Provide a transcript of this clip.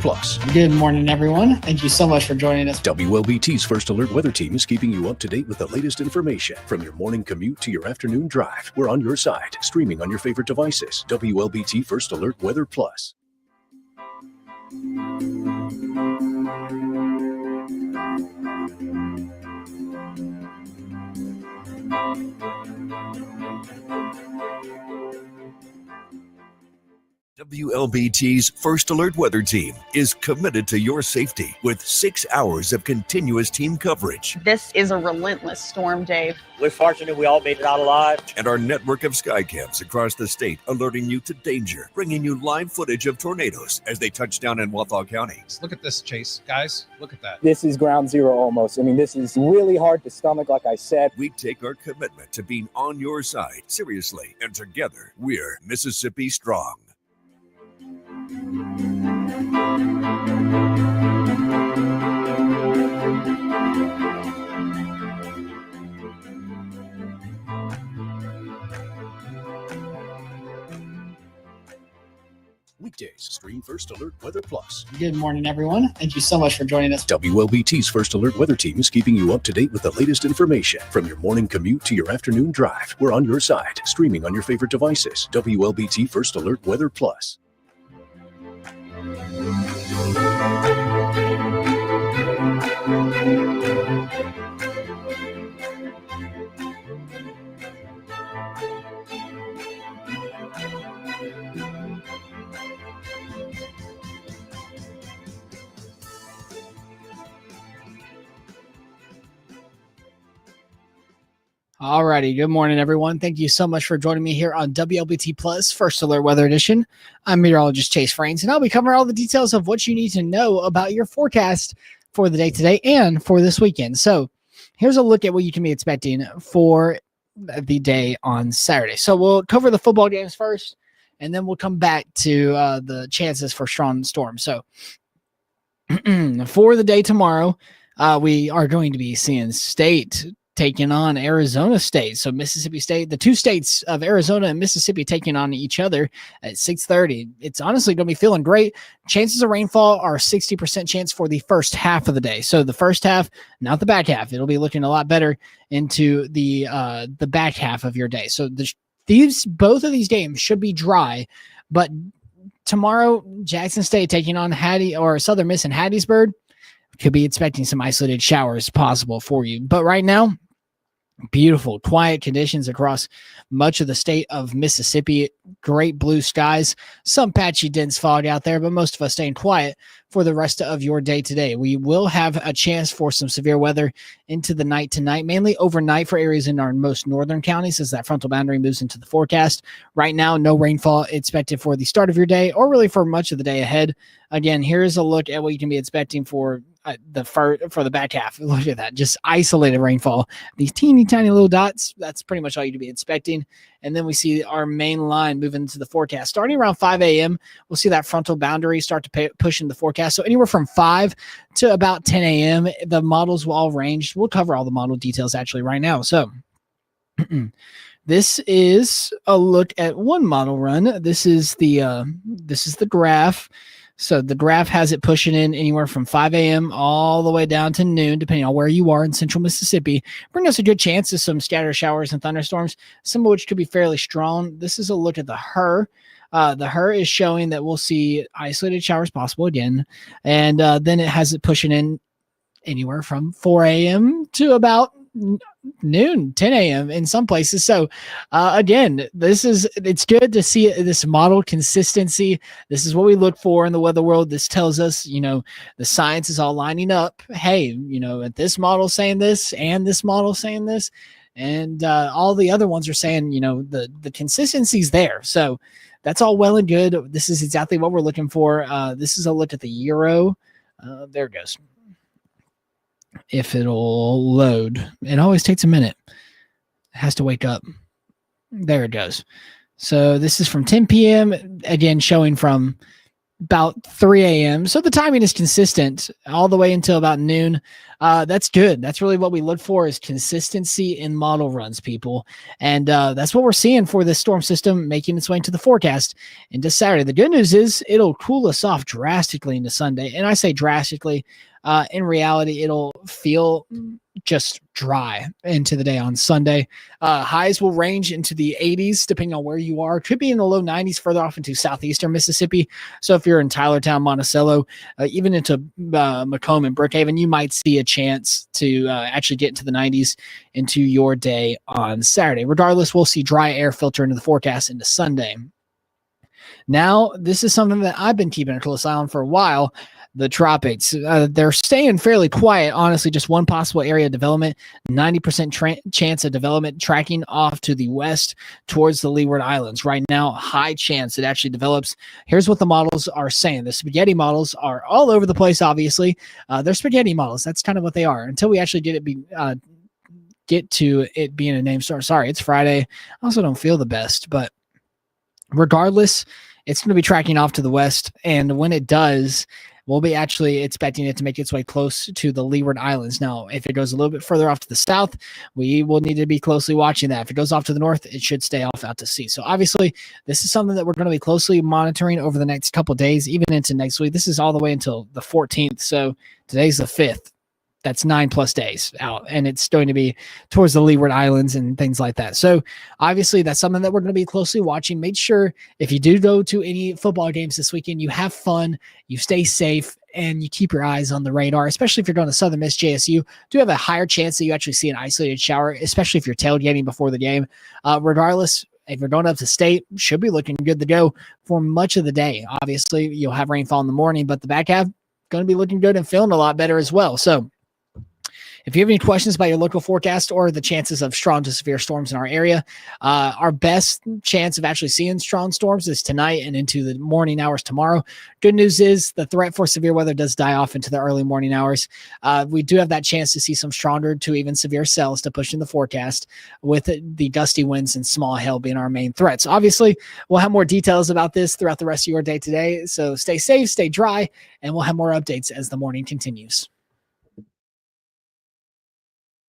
Plus. Good morning, everyone. Thank you so much for joining us. WLBT's First Alert Weather Team is keeping you up to date with the latest information. From your morning commute to your afternoon drive, we're on your side, streaming on your favorite devices. WLBT First Alert Weather Plus. WLBT's First Alert Weather Team is committed to your safety with 6 hours of continuous team coverage. This is a relentless storm, Dave. We're fortunate we all made it out alive. And our network of sky cams across the state alerting you to danger, bringing you live footage of tornadoes as they touch down in Wathau County. Look at this, Chase. Guys, look at that. This is ground zero almost. I mean, this is really hard to stomach, like I said. We take our commitment to being on your side seriously, and together, we're Mississippi Strong. Weekdays, stream First Alert Weather Plus. Good morning, everyone. Thank you so much for joining us. WLBT's First Alert Weather Team is keeping you up to date with the latest information. From your morning commute to your afternoon drive, we're on your side, streaming on your favorite devices. WLBT First Alert Weather Plus. Alrighty, good morning, everyone. Thank you so much for joining me here on WLBT Plus First Alert Weather Edition. I'm meteorologist Chase Frains, and I'll be covering all the details of what you need to know about your forecast for the day today and for this weekend. So here's a look at what you can be expecting for the day on Saturday. So we'll cover the football games first, and then we'll come back to the chances for strong storms. So for the day tomorrow, we are going to be seeing State taking on Arizona State. So Mississippi State, the two states of Arizona and Mississippi taking on each other at 6:30. It's honestly going to be feeling great. Chances of rainfall are 60% chance for the first half of the day. So the first half, not the back half. It'll be looking a lot better into the back half of your day. So both of these games should be dry, but tomorrow Jackson State taking on Southern Miss and Hattiesburg could be expecting some isolated showers possible for you. But right now, beautiful, quiet conditions across much of the state of Mississippi. Great blue skies, some patchy dense fog out there, but most of us staying quiet for the rest of your day today. We will have a chance for some severe weather into the night tonight, mainly overnight for areas in our most northern counties as that frontal boundary moves into the forecast. Right now, no rainfall expected for the start of your day or really for much of the day ahead. Again, here's a look at what you can be expecting for the back half. Look at that, just isolated rainfall. These teeny tiny little dots, that's pretty much all you'd be expecting. And then we see our main line moving into the forecast. Starting around 5 a.m., we'll see that frontal boundary start to push in the forecast. So anywhere from 5 to about 10 a.m., the models will all range. We'll cover all the model details actually right now. So this is a look at one model run. This is the graph. So the graph has it pushing in anywhere from 5 a.m. all the way down to noon, depending on where you are in central Mississippi. Bring us a good chance of some scattered showers and thunderstorms, some of which could be fairly strong. This is a look at the HER. The HER is showing that we'll see isolated showers possible again. And then it has it pushing in anywhere from 4 a.m. to about noon, 10 a.m. in some places. So again, it's good to see this model consistency. This is what we look for in the weather world. This tells us, the science is all lining up. Hey, this model saying this and this model saying this, and all the other ones are saying, the consistency's there. So that's all well and good. This is exactly what we're looking for. This is a look at the Euro. There it goes. If it'll load, it always takes a minute. It has to wake up. There it goes. So this is from 10 p.m. again, showing from about 3 a.m. So the timing is consistent all the way until about noon. That's good. That's really what we look for, is consistency in model runs, people. And that's what we're seeing for this storm system making its way into the forecast into Saturday. The good news is it'll cool us off drastically into Sunday. And I say drastically. In reality, it'll feel just dry into the day on Sunday. Highs will range into the 80s depending on where you are. Could be in the low 90s further off into southeastern Mississippi. So if you're in Tylertown, Monticello, even into Macomb and Brookhaven, you might see a chance to actually get into the 90s into your day on Saturday. Regardless, we'll see dry air filter into the forecast into Sunday. Now, this is something that I've been keeping a close eye on for a while. The tropics, they're staying fairly quiet. Honestly, just one possible area of development, 90% chance of development tracking off to the west towards the Leeward Islands. Right now, high chance it actually develops. Here's what the models are saying. The spaghetti models are all over the place, obviously. They're spaghetti models. That's kind of what they are until we actually get to it being a name storm. Sorry, it's Friday. I also don't feel the best, but regardless, it's going to be tracking off to the west. And when it does, we'll be actually expecting it to make its way close to the Leeward Islands. Now, if it goes a little bit further off to the south, we will need to be closely watching that. If it goes off to the north, it should stay off out to sea. So obviously, this is something that we're going to be closely monitoring over the next couple of days, even into next week. This is all the way until the 14th. So today's the 5th. That's 9+ days out, and it's going to be towards the Leeward Islands and things like that. So obviously that's something that we're going to be closely watching. Make sure if you do go to any football games this weekend, you have fun, you stay safe, and you keep your eyes on the radar, especially if you're going to Southern Miss JSU. Do have a higher chance that you actually see an isolated shower, especially if you're tailgating before the game. Regardless, if you're going up to state, should be looking good to go for much of the day. Obviously, you'll have rainfall in the morning, but the back half going to be looking good and feeling a lot better as well. So if you have any questions about your local forecast or the chances of strong to severe storms in our area, our best chance of actually seeing strong storms is tonight and into the morning hours tomorrow. Good news is the threat for severe weather does die off into the early morning hours. We do have that chance to see some stronger to even severe cells to push in the forecast, with the gusty winds and small hail being our main threats. Obviously, we'll have more details about this throughout the rest of your day today. So stay safe, stay dry, and we'll have more updates as the morning continues.